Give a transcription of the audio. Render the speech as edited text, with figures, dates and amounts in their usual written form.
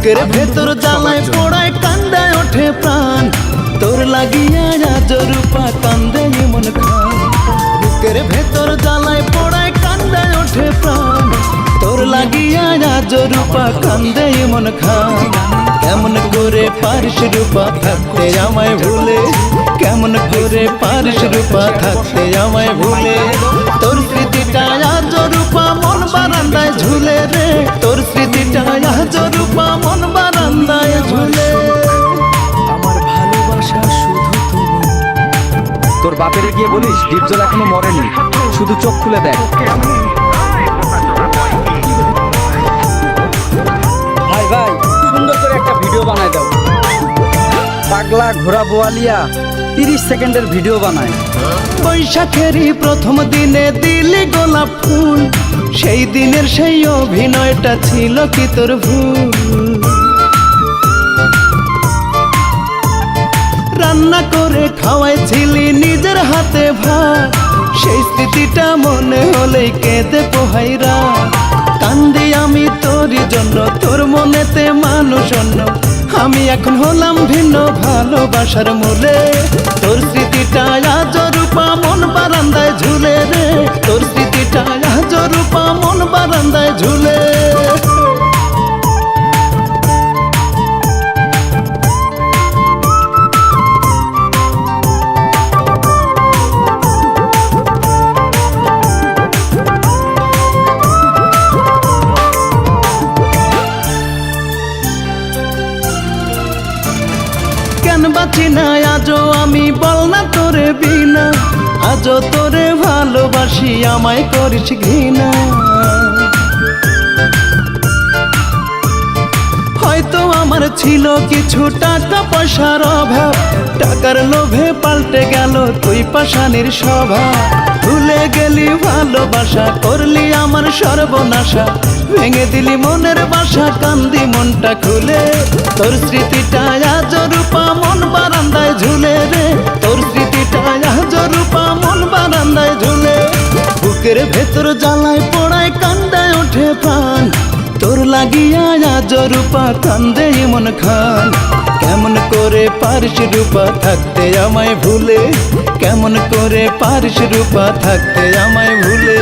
বুকের ভেতর জ্বালায় পোড়ায় কান্দায় ওঠে প্রাণ, তোর লাগিয়া আজ রূপা কান্দে মন খান। বুকের ভেতর জ্বালায় পোড়ায় কান্দায় ওঠে প্রাণ, তোর লাগিয়া আজ রূপা কান্দে মন খান। কেমন করে পারিস রূপা থাকতে আমায় ভুলে, কেমন করে পারিস রূপা থাকতে আমায় ভুলে। তোর স্মৃতিটা আজ রূপা মন বারান্দায় ঝুলে রে, তোর স্মৃতিটা আজ রূপা মন বারান্দায় ঝুলে। আমার ভালোবাসা শুধু তুমি। তোর বাপের গিয়ে বলিস ডিপজল এখনো মরেনি, শুধু চোখ খুলে দেখ। ভাই ভাই সুন্দর করে একটা ভিডিও বানায় দাও। পাগলা ঘোড়া বোয়ালিয়া 30 সেকেন্ডের ভিডিও বানায়। বৈশাখেরই প্রথম দিনে দিলি গোলাপ ফুল, সেই দিনের সেই অভিনয়টা ছিল কি তোর ভুল? রান্না করে খাওয়াইছিলি নিজের হাতে ভাত, সেই স্মৃতিটা মনে হলেই কেঁদে পোহাইরা। কান্দি আমি তোরই জন্য, তোর মনেতে মানুষ অন্য, আমি এখন হলাম ভিন্ন ভালোবাসার মূলে। তোর স্মৃতিটা আজ রূপা মন বারান্দায় ঝুলে রে, তোর স্মৃতিটা আজ রূপা মন বারান্দায় ঝুলে। কেন বাঁচি না আজও আমি, বল না তোরে বিনা, আজও তোরে ভালোবাসি আমায় করিস ঘৃণা। হয়তো আমার ছিল কিছু টাকা পয়সার অভাব, টাকার লোভে পাল্টে গেল তুই পাষাণের স্বভাব। ভুলে গেলি ভালোবাসা, করলি আমার সর্বনাশা, ভেঙে দিলি মনের বাসা, কান্দি মনটা খুলে। তোর স্মৃতিটা আজ রূপা মন বারান্দায় ঝুলে রে, তোর স্মৃতিটা আজ রূপা মন বারান্দায় ঝুলে। বুকের ভেতর জ্বালায় পোড়ায় কান্দায় ওঠে প্রাণ, তোর লাগিয়া আজ রূপা কান্দে মন খান। কেমন করে পারিস রূপা থাকতে আমায় ভুলে, কেমন করে পারিস রূপা থাকতে আমায় ভুলে।